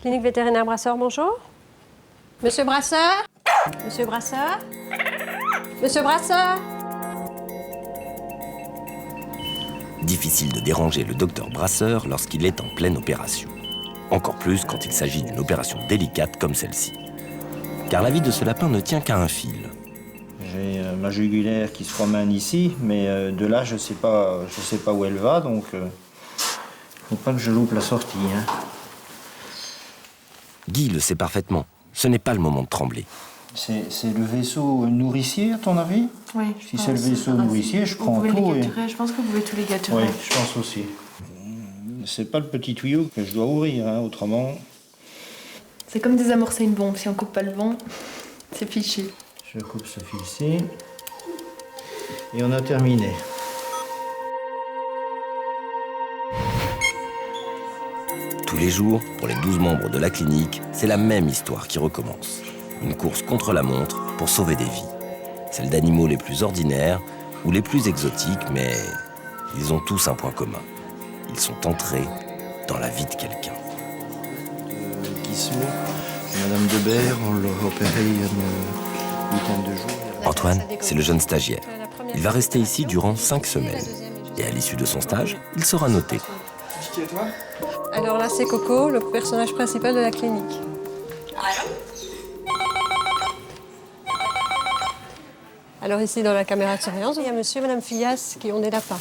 Clinique vétérinaire Brasseur, bonjour. Monsieur Brasseur? Monsieur Brasseur? Monsieur Brasseur? Difficile de déranger le docteur Brasseur lorsqu'il est en pleine opération. Encore plus quand il s'agit d'une opération délicate comme celle-ci. Car la vie de ce lapin ne tient qu'à un fil. J'ai ma jugulaire qui se promène ici, mais de là, je sais pas où elle va, donc faut pas que je loupe la sortie. Hein. Guy le sait parfaitement. Ce n'est pas le moment de trembler. C'est le vaisseau nourricier, à ton avis? Oui. Si c'est le vaisseau nourricier, je prends tout. Je pense que vous pouvez tous les gâturer. Oui, je pense aussi. C'est pas le petit tuyau que je dois ouvrir, hein, autrement. C'est comme désamorcer une bombe. Si on coupe pas le bon, c'est fichu. Je coupe ce fil-ci. Et on a terminé. Tous les jours, pour les 12 membres de la clinique, c'est la même histoire qui recommence. Une course contre la montre pour sauver des vies. Celle d'animaux les plus ordinaires ou les plus exotiques, mais ils ont tous un point commun. Ils sont entrés dans la vie de quelqu'un. Guismo, Madame Debert, on l'a opéré il y a une huitaine de jours. Antoine, c'est le jeune stagiaire. Il va rester ici durant 5 semaines. Et à l'issue de son stage, il sera noté. Alors là, c'est Coco, le personnage principal de la clinique. Alors ici, dans la caméra de surveillance, il y a monsieur et madame Fillas qui ont des lapins.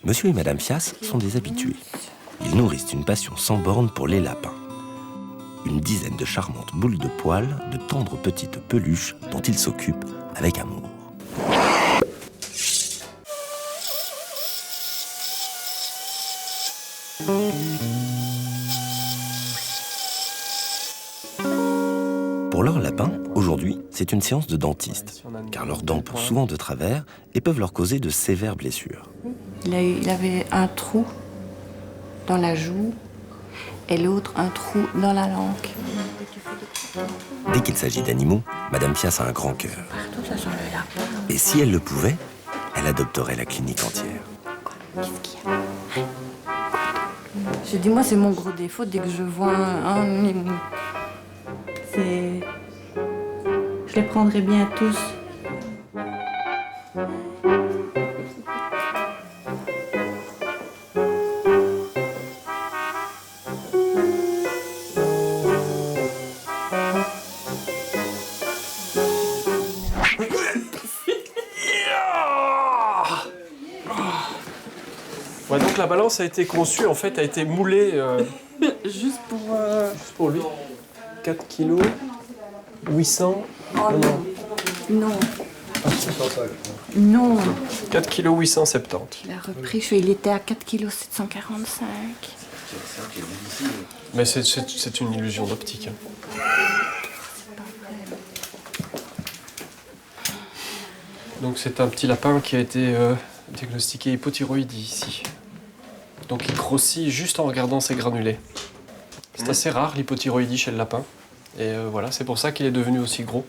Monsieur et madame Fias sont des habitués. Ils nourrissent une passion sans borne pour les lapins. Une dizaine de charmantes boules de poils, de tendres petites peluches dont ils s'occupent avec amour. Pour leurs lapins, aujourd'hui, c'est une séance de dentiste, car leurs dents poussent souvent de travers et peuvent leur causer de sévères blessures. Il avait un trou dans la joue et l'autre un trou dans la langue. Dès qu'il s'agit d'animaux, Madame Fias a un grand cœur. Partout, ça sent le lapin. Et si elle le pouvait, elle adopterait la clinique entière. Qu'est-ce qu'il y a? Je dis, moi, c'est mon gros défaut. Dès que je vois un c'est... Je les prendrais bien tous. Ouais, donc la balance a été conçue, en fait, a été moulée Juste pour lui. 4 kg 800. Oh non. Non. 4 kg 870. Il a repris, il était à 4 kg 745. Mais c'est une illusion d'optique. Hein. Donc c'est un petit lapin qui a été diagnostiqué hypothyroïdie ici. Donc il grossit juste en regardant ses granulés. C'est assez rare l'hypothyroïdie chez le lapin. Et voilà, c'est pour ça qu'il est devenu aussi gros.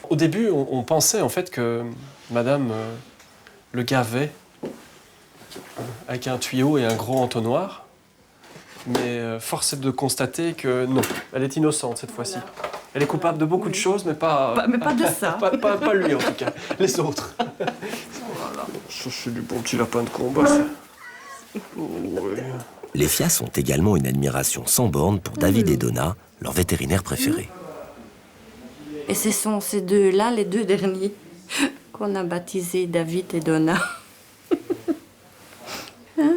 Au début, on pensait en fait que madame le gavait avec un tuyau et un gros entonnoir. Mais force est de constater que non, elle est innocente cette fois-ci. Elle est coupable de beaucoup de choses, mais pas... Mais pas de ça. Pas lui en tout cas, les autres. Voilà, ça c'est du bon petit lapin de combat. Ouais. Les Fias ont également une admiration sans borne pour David et Donna, leurs vétérinaires préférés. Et ce sont ces deux-là, les deux derniers, qu'on a baptisés David et Donna. Hein?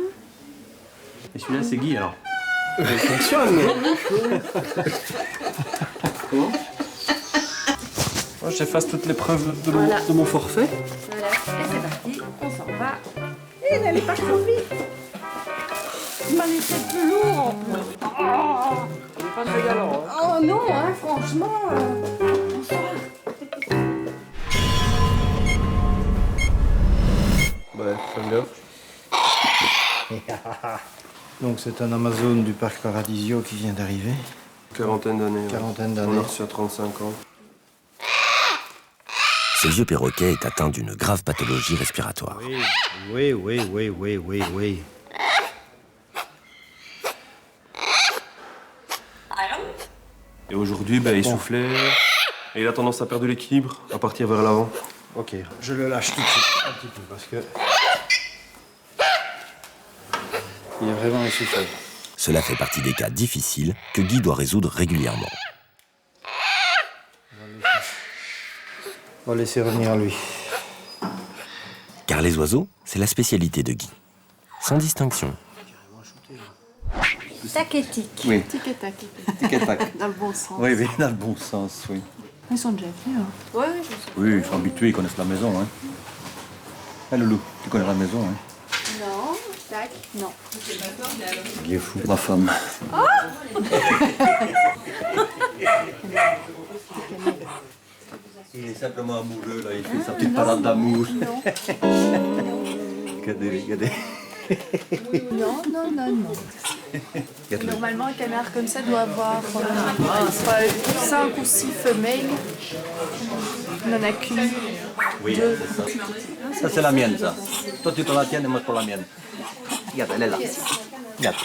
Et celui-là, c'est Guy, alors? Il fonctionne. Comment? Moi, j'efface toutes les preuves de mon forfait. Voilà, et c'est parti, on s'en va. Et n'allez pas trop vite. Il m'a laissé plus lourd en plus. On n'est pas très galant, hein. Oh non, hein, franchement. Bonsoir. Ouais, fais gaffe. Donc c'est un Amazone du parc Paradisio qui vient d'arriver. Quarantaine d'années. Quarantaine d'années. On a reçu à 35 ans. Ce vieux perroquet est atteint d'une grave pathologie respiratoire. Oui. Et aujourd'hui, ben, il soufflait et il a tendance à perdre l'équilibre, à partir vers l'avant. Ok, je le lâche tout de suite, un petit peu, parce que... Il est vraiment essoufflé. Cela fait partie des cas difficiles que Guy doit résoudre régulièrement. On va laisser revenir lui. Car les oiseaux, c'est la spécialité de Guy. Sans distinction. Tac et tic. Oui, Tic et tac. tic et tac. Dans le bon sens. Oui, oui, dans le bon sens, oui. Ils sont déjà venus. Hein. Ouais, je sais. Oui, ils sont habitués, ils connaissent la maison. Hein. Hey, Loulou, tu connais la maison, hein? Non, tac, non. Il est fou. Ma femme. Il est simplement amoureux, là. Il fait sa petite parade d'amour. Regardez, regardez. Non, non, non, non. Regarde-le. Normalement, un canard comme ça doit avoir 5 ou 6 femelles. Il n'en a qu'une. Oui, c'est ça. Ça, c'est la mienne, ça. Toi, tu prends la tienne et moi, je prends la mienne. Regarde, elle est là. Regarde.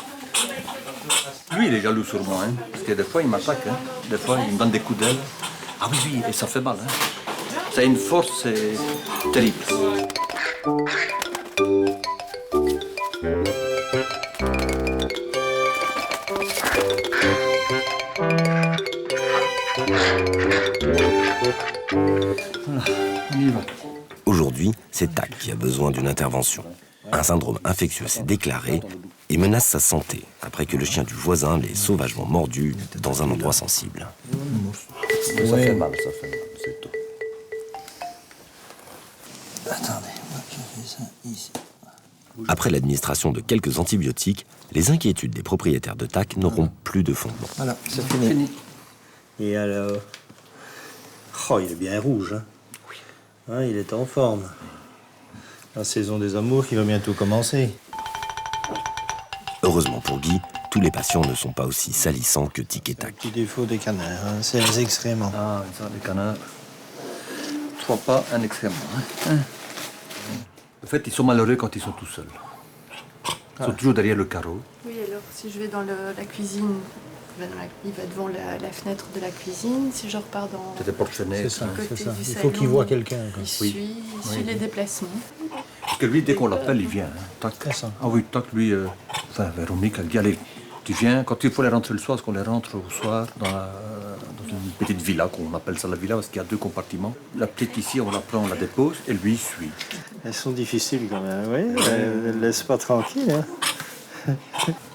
Lui, il est jaloux sur moi, hein, parce que des fois, il m'attaque. Hein. Des fois, il me donne des coups d'aile. Ah oui, oui, et ça fait mal. Hein. Ça a une force terrible. Voilà, on y va. Aujourd'hui, c'est Tac qui a besoin d'une intervention. Un syndrome infectieux s'est déclaré et menace sa santé après que le chien du voisin l'ait sauvagement mordu dans un endroit sensible. Ça fait mal, c'est tout. Attendez, moi je fais ça ici. Après l'administration de quelques antibiotiques, les inquiétudes des propriétaires de Tac n'auront plus de fondement. Voilà, c'est fini. Et alors... Oh, il est bien rouge, hein. Oui. Hein, il est en forme. La saison des amours qui va bientôt commencer. Heureusement pour Guy, tous les patients ne sont pas aussi salissants que Tic et C'est un Tac. petit défaut des canards, hein. C'est les excréments. Ah, ça, les canards. 3 pas, un excrément. Hein. En fait, ils sont malheureux quand ils sont tout seuls. Ils sont toujours derrière le carreau. Oui, alors si je vais dans la cuisine, il va devant la fenêtre de la cuisine. Si je repars dans C'est des porte-fenêtres. C'est ça, côté c'est ça. du Il salon, faut qu'il voit quelqu'un. il quoi. suit les déplacements. Parce que lui, dès qu'on l'appelle, il vient. Hein. Tac. C'est ça. Ah oui, tac, lui, enfin, Véronique, elle dit, allez, tu viens. Quand il faut les rentrer le soir, parce qu'on les rentre au soir dans une petite villa, qu'on appelle ça la villa, parce qu'il y a 2 compartiments. La petite ici, on la prend, on la dépose, et lui, il suit. Elles sont difficiles quand même, oui. Elles ne laissent pas tranquille. Hein.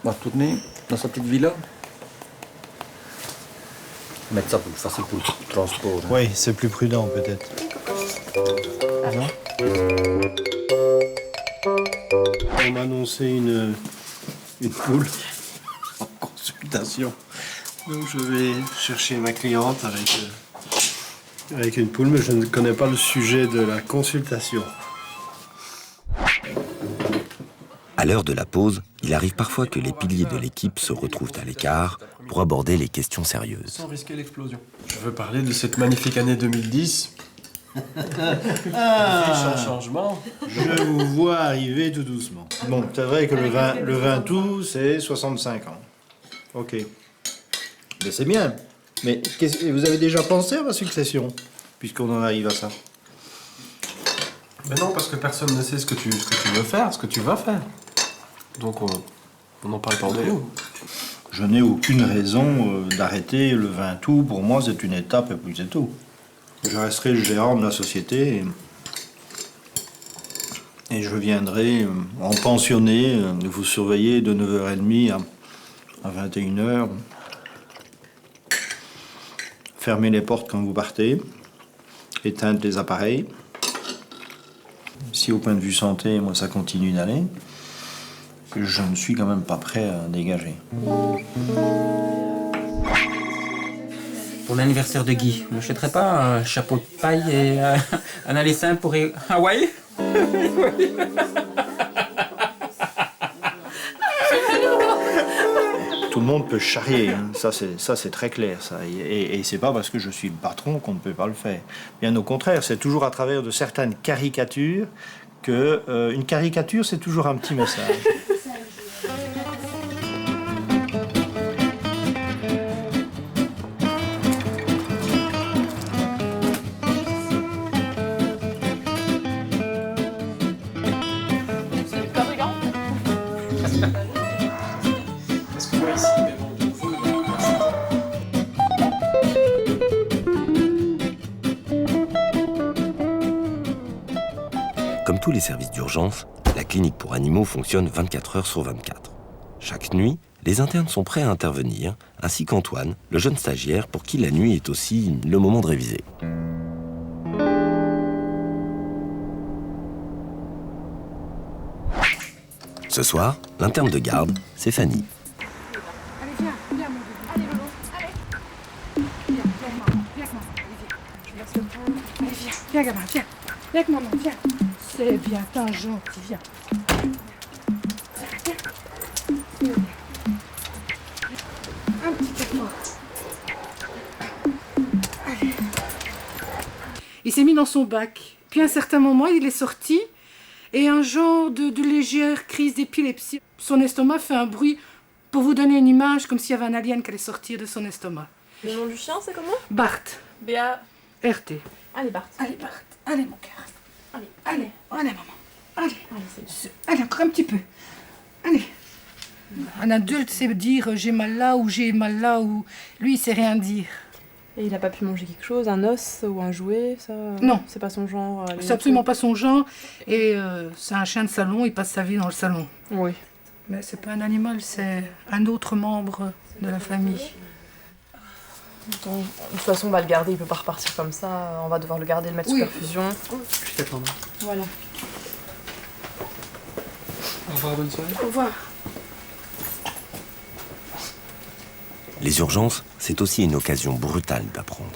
On va tourner dans sa petite villa. Mettre ça facile pour le transport. Hein. Oui, c'est plus prudent peut-être. Non. On m'a annoncé une poule en consultation. Donc je vais chercher ma cliente avec une poule, mais je ne connais pas le sujet de la consultation. À l'heure de la pause, il arrive parfois que les piliers de l'équipe se retrouvent à l'écart pour aborder les questions sérieuses. Sans risquer l'explosion. Je veux parler de cette magnifique année 2010. Un changement. Je vous vois arriver tout doucement. Bon, c'est vrai que le vin tout, c'est 65 ans. Ok. Mais c'est bien. Mais vous avez déjà pensé à ma succession, puisqu'on en arrive à ça? Mais non, parce que personne ne sait ce que tu veux faire, ce que tu vas faire. Donc on n'en parle pas entre nous. Je n'ai aucune raison d'arrêter le vin tout. Pour moi, c'est une étape et puis c'est tout. Je resterai le gérant de la société et je viendrai en pensionné vous surveiller de 9h30 à 21h. Fermer les portes quand vous partez, éteindre les appareils. Si au point de vue santé, moi, ça continue d'aller, je ne suis quand même pas prêt à dégager. Pour l'anniversaire de Guy, vous n'achèterez pas un chapeau de paille et un aller simple pour Hawaï? Tout le monde peut charrier, hein. Ça c'est très clair. Ça. Et c'est pas parce que je suis le patron qu'on ne peut pas le faire. Bien au contraire, c'est toujours à travers de certaines caricatures que une caricature, c'est toujours un petit message. Parce que moi ici, mais bon, de nouveau, Comme tous les services d'urgence, la clinique pour animaux fonctionne 24 heures sur 24. Chaque nuit, les internes sont prêts à intervenir, ainsi qu'Antoine, le jeune stagiaire pour qui la nuit est aussi le moment de réviser. Ce soir, l'interne de garde, c'est Fanny. Allez, viens, viens, mon bébé. Allez, Lolo, allez. Viens, viens, maman, viens avec maman. Allez, viens. Je laisse le prendre. Allez, viens, viens, gamin, viens. Viens avec maman, viens. C'est bien, t'es gentil, viens. Viens. Un petit peu moi. Allez. Il s'est mis dans son bac. Puis à un certain moment, il est sorti. Et un genre de légère crise d'épilepsie. Son estomac fait un bruit, pour vous donner une image, comme s'il y avait un alien qui allait sortir de son estomac. Le nom du chien, c'est comment? Bart. B-A-R-T. RT. Allez, Bart. Allez, Bart. Allez, mon cœur. Allez. Allez, allez, maman. Allez. Allez, c'est Allez, encore un petit peu. Allez. Un adulte sait dire j'ai mal là ou j'ai mal là ou... Lui, il sait rien dire. Et il a pas pu manger quelque chose, un os ou un jouet, ça? Non. C'est pas son genre? C'est absolument pas son genre. Et c'est un chien de salon, il passe sa vie dans le salon. Oui. Mais c'est pas un animal, c'est un autre membre de la famille. Donc, de toute façon, on va le garder, il peut pas repartir comme ça. On va devoir le garder, le mettre sous perfusion. je t'attends. Voilà. Au revoir, bonne soirée. Au revoir. Les urgences, c'est aussi une occasion brutale d'apprendre.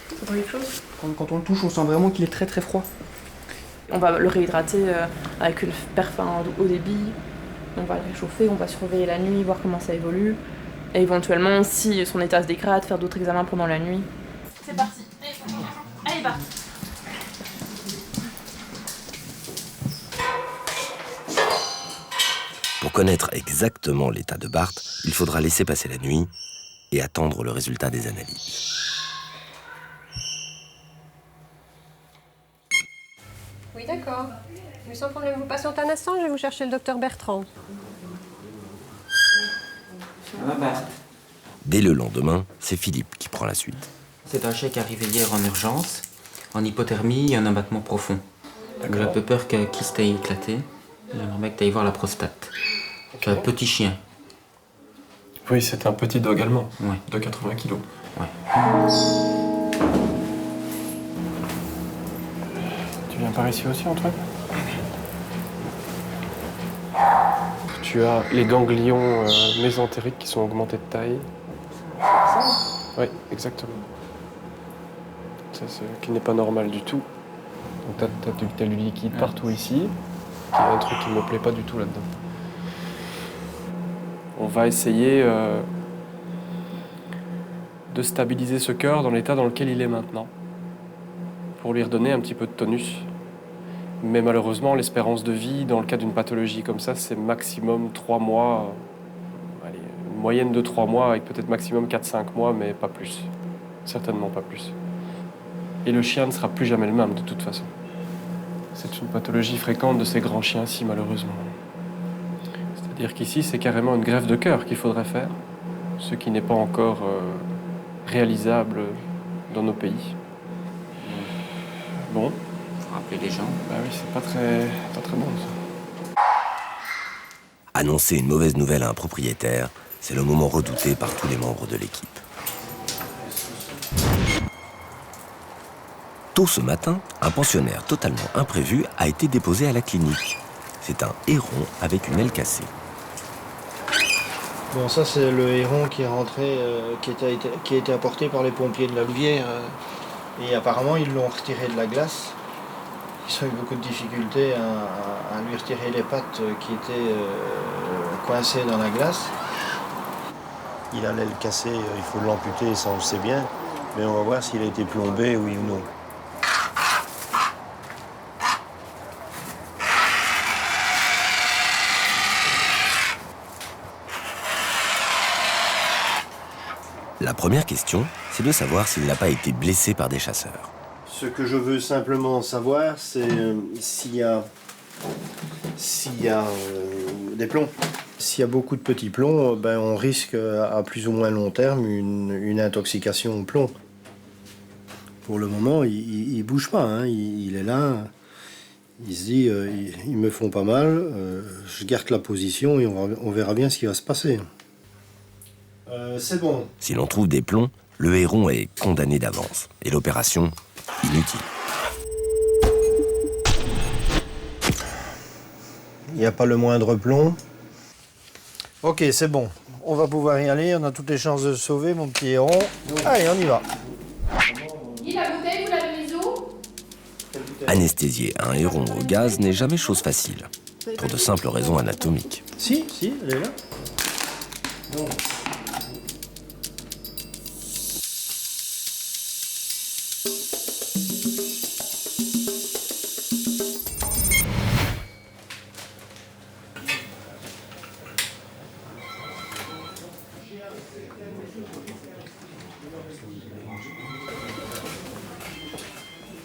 T'entends quelque chose? Quand on le touche, on sent vraiment qu'il est très très froid. On va le réhydrater avec une perfum haut débit. On va le réchauffer, on va surveiller la nuit, voir comment ça évolue. Et éventuellement, si son état se dégrade, faire d'autres examens pendant la nuit. C'est parti. Allez, Bart. Pour connaître exactement l'état de Bart, il faudra laisser passer la nuit et attendre le résultat des analyses. Oui, d'accord. Mais sans problème, vous patientez un instant, je vais vous chercher le docteur Bertrand. Ça va, Bart? Dès le lendemain, c'est Philippe qui prend la suite. C'est un chèque arrivé hier en urgence, en hypothermie et en abattement profond. J'ai un peu peur qu'un kyste ait éclaté. J'aimerais que tu ailles voir la prostate. C'est un petit chien. Oui, c'est un petit dog allemand, Ouais. de 80 kilos. Ouais. Tu viens par ici aussi, Antoine? Tu as les ganglions mésentériques qui sont augmentés de taille. Oui, exactement. Ça, c'est qui n'est pas normal du tout. Donc t'as du liquide partout ici, qui est un truc qui me plaît pas du tout là-dedans. On va essayer de stabiliser ce cœur dans l'état dans lequel il est maintenant, pour lui redonner un petit peu de tonus. Mais malheureusement, l'espérance de vie, dans le cas d'une pathologie comme ça, c'est maximum 3 mois. Allez, une moyenne de 3 mois, avec peut-être maximum 4-5 mois, mais pas plus. Certainement pas plus. Et le chien ne sera plus jamais le même, de toute façon. C'est une pathologie fréquente de ces grands chiens-ci, malheureusement. C'est-à-dire qu'ici, c'est carrément une greffe de cœur qu'il faudrait faire, ce qui n'est pas encore réalisable dans nos pays. Bon. Faut rappeler les gens. Bah oui, c'est pas très bon, ça. Annoncer une mauvaise nouvelle à un propriétaire, c'est le moment redouté par tous les membres de l'équipe. Tôt ce matin, un pensionnaire totalement imprévu a été déposé à la clinique. C'est un héron avec une aile cassée. Bon, ça c'est le héron qui est rentré, qui a été apporté par les pompiers de la Louvière. Et apparemment ils l'ont retiré de la glace. Ils ont eu beaucoup de difficultés à lui retirer les pattes qui étaient coincées dans la glace. Il a l'aile cassée, il faut l'amputer, ça on le sait bien. Mais on va voir s'il a été plombé, oui ou non. La première question, c'est de savoir s'il n'a pas été blessé par des chasseurs. Ce que je veux simplement savoir, c'est s'il y a des plombs. S'il y a beaucoup de petits plombs, ben, on risque à plus ou moins long terme une intoxication au plomb. Pour le moment, il ne bouge pas, hein. Il est là, il se dit ils me font pas mal, je garde la position et on verra bien ce qui va se passer. C'est bon. Si l'on trouve des plombs, le héron est condamné d'avance et l'opération inutile. Il n'y a pas le moindre plomb. Ok, c'est bon. On va pouvoir y aller, on a toutes les chances de se sauver, mon petit héron. Allez, on y va. Guy, la bouteille, vous l'avez mise où? Anesthésier un héron au gaz n'est jamais chose facile, pour de simples raisons anatomiques. Si, elle est là. Non.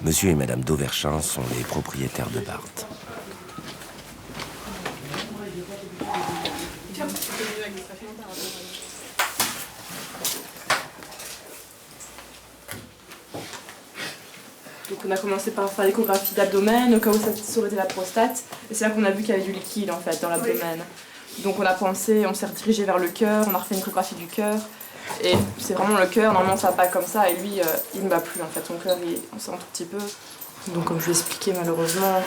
Monsieur et Madame Dauverchin sont les propriétaires de Barthes. Donc on a commencé par faire l'échographie d'abdomen au cas où ça aurait été la prostate. Et c'est là qu'on a vu qu'il y avait du liquide en fait dans l'abdomen. Donc on a pensé, on s'est redirigé vers le cœur, on a refait une échographie du cœur. Et c'est vraiment le cœur, normalement ça bat comme ça et lui il ne bat plus en fait, son cœur on sent un tout petit peu. Donc comme je l'ai expliqué malheureusement,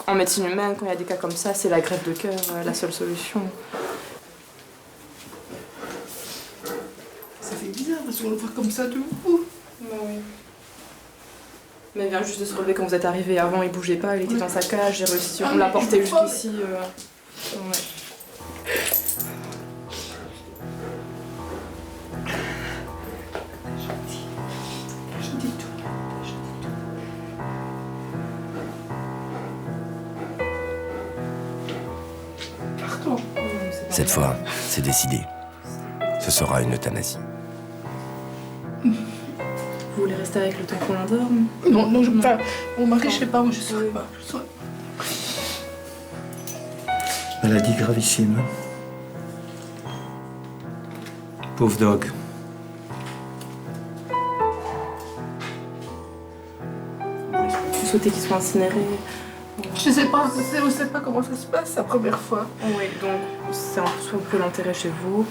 en médecine humaine quand il y a des cas comme ça, c'est la greffe de cœur la seule solution. Ça fait bizarre parce qu'on le voit comme ça de ouf. Bah oui. Mais il vient juste de se relever quand vous êtes arrivé. Avant il bougeait pas, il était dans sa cage, j'ai réussi, on l'a porté jusqu'ici. Ouais. Cette fois, c'est décidé. Ce sera une euthanasie. Vous voulez rester avec le temps qu'on l'endorme? Non, enfin, mon mari, je sais pas, moi je saurais pas. Maladie gravissime. Pauvre dog. Vous souhaitez qu'il soit incinéré? Je sais pas, on sait pas comment ça se passe la première fois. Oui, donc soit vous pouvez l'enterrer chez vous,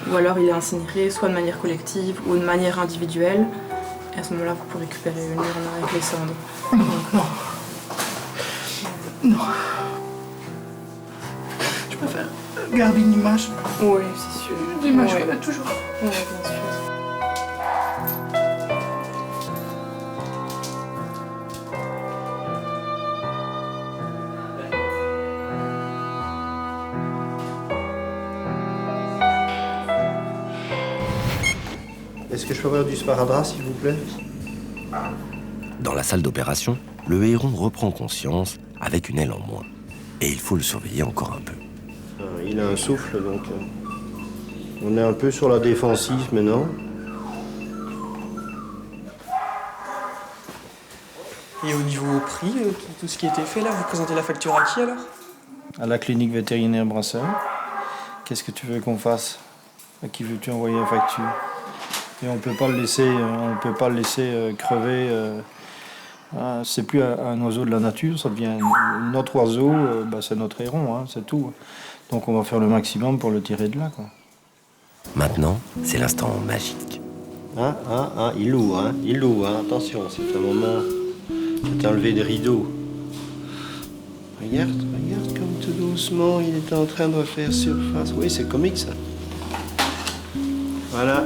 ou alors il est incinéré, soit de manière collective ou de manière individuelle. Et à ce moment-là, vous pouvez récupérer une urne avec les cendres. Non. Je préfère garder une image. Oui, c'est sûr. L'image qu'on a toujours. Oui, bien sûr. Est-ce que je peux avoir du sparadrap, s'il vous plaît? Dans la salle d'opération, le héron reprend conscience avec une aile en moins. Et il faut le surveiller encore un peu. Il a un souffle, donc on est un peu sur la défensive maintenant. Et au niveau prix, tout ce qui a été fait là, vous présentez la facture à qui alors? À la clinique vétérinaire Brasseur. Qu'est-ce que tu veux qu'on fasse? À qui veux-tu envoyer la facture? Et on peut pas le laisser crever. C'est plus un oiseau de la nature, ça devient notre oiseau, c'est notre héron, hein, c'est tout. Donc on va faire le maximum pour le tirer de là, quoi. Maintenant, c'est l'instant magique. Il loue, attention, c'est un moment, c'est un lever de rideau. Regarde comme tout doucement, il est en train de refaire surface. Oui, c'est comique ça. Voilà.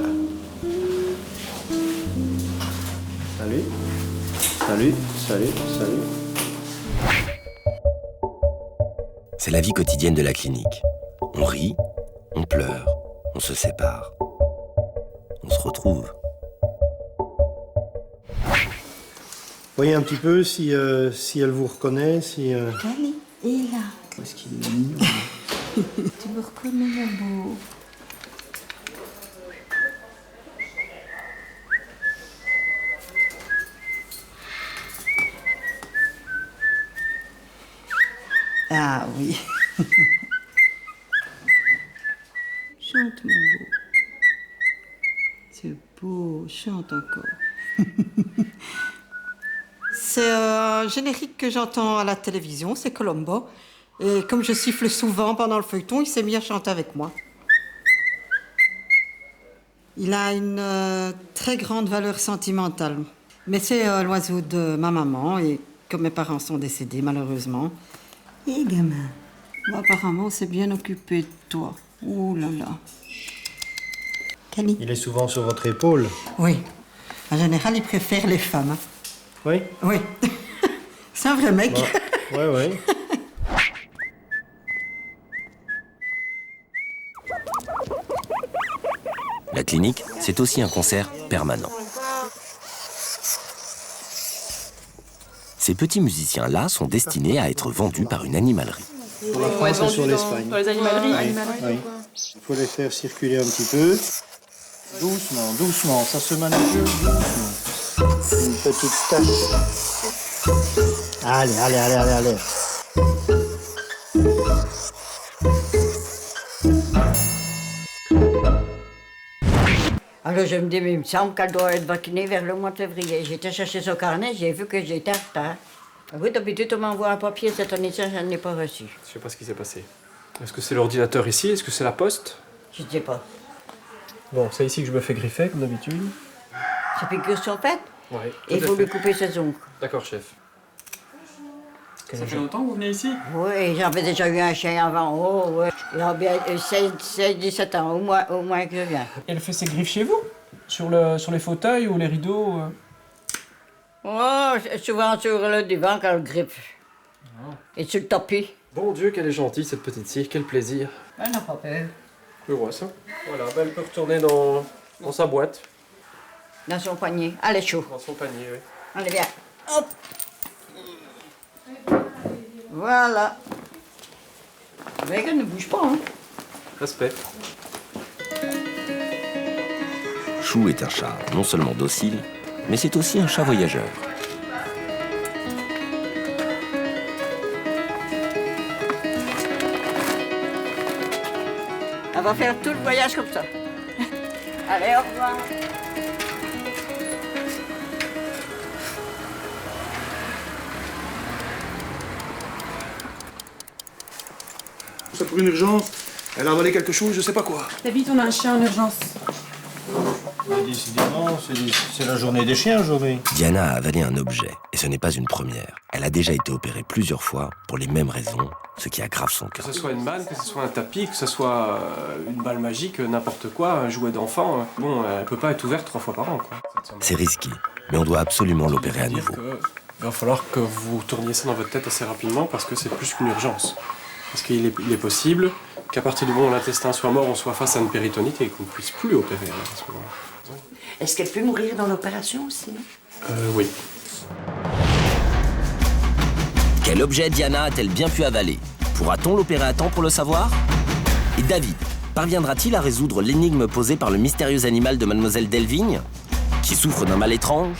Salut. C'est la vie quotidienne de la clinique. On rit, on pleure, on se sépare. On se retrouve. Voyez un petit peu si elle vous reconnaît, si... Allez, et là. Est-ce qu'il est mignon? Tu me reconnais, mon beau. Ah oui. Chante, mon beau. C'est beau, chante encore. C'est un générique que j'entends à la télévision, c'est Colombo. Et comme je siffle souvent pendant le feuilleton, il s'est mis à chanter avec moi. Il a une très grande valeur sentimentale. Mais c'est l'oiseau de ma maman, et comme mes parents sont décédés, malheureusement. Et gamin, moi, apparemment, on s'est bien occupé de toi. Oh là là. Cali. Il est souvent sur votre épaule. Oui. En général, il préfère les femmes. Hein. Oui? Oui. C'est un vrai mec. Oui, oui. La clinique, c'est aussi un concert permanent. Ces petits musiciens-là sont destinés à être vendus par une animalerie. Sur la France et sur l'Espagne. Dans les animaleries. Oui. Il faut les faire circuler un petit peu. Doucement, doucement, ça se manipule doucement. Une petite tache. Allez, allez, allez, allez, allez. Alors je me dis, mais il me semble qu'elle doit être vaccinée vers le mois de février. J'ai été chercher son carnet, j'ai vu que j'étais en retard. Oui, d'habitude, on m'envoie un papier, cette année-ci, je ne l'ai pas reçu. Je sais pas ce qui s'est passé. Est-ce que c'est l'ordinateur ici? Est-ce que c'est la poste? Je ne sais pas. Bon, c'est ici que je me fais griffer, comme d'habitude. Ces piqûres sont faites? Oui. Il faut lui couper ses ongles. D'accord, chef. Ça fait longtemps que vous venez ici? Oui, j'avais déjà eu un chien avant. Oh, oui. Il a bien 16-17 ans, au moins que je viens. Elle fait ses griffes chez vous? Sur les fauteuils ou les rideaux? Oh, souvent sur le divan quand elle griffe. Oh. Et sur le tapis. Bon Dieu, qu'elle est gentille, cette petite-ci. Quel plaisir. Elle n'a pas peur. Je vois ça. Voilà, ben, elle peut retourner dans sa boîte. Dans son panier. Allez, chaud. Dans son panier, oui. Allez, viens. Hop. Voilà. Mais qu'elle ne bouge pas, hein. Respect. Chou est un chat non seulement docile, mais c'est aussi un chat voyageur. Elle va faire tout le voyage comme ça. Allez, au revoir. C'est pour une urgence. Elle a avalé quelque chose, je sais pas quoi. David, on a un chien en urgence. Décidément, c'est la journée des chiens aujourd'hui. Diana a avalé un objet, et ce n'est pas une première. Elle a déjà été opérée plusieurs fois pour les mêmes raisons, ce qui aggrave son Que cas. ce soit une balle, que ce soit un tapis, que ce soit une balle magique, n'importe quoi, un jouet d'enfant, bon, elle peut pas être ouverte 3 fois par an, quoi. C'est risqué, mais on doit absolument l'opérer à nouveau. Il va falloir que vous tourniez ça dans votre tête assez rapidement parce que c'est plus qu'une urgence. Parce qu'il est possible qu'à partir du moment où l'intestin soit mort, on soit face à une péritonite et qu'on ne puisse plus opérer à ce moment-là. Est-ce qu'elle peut mourir dans l'opération aussi? Oui. Quel objet Diana a-t-elle bien pu avaler? Pourra-t-on l'opérer à temps pour le savoir? Et David, parviendra-t-il à résoudre l'énigme posée par le mystérieux animal de Mademoiselle Delvigne, qui souffre d'un mal étrange?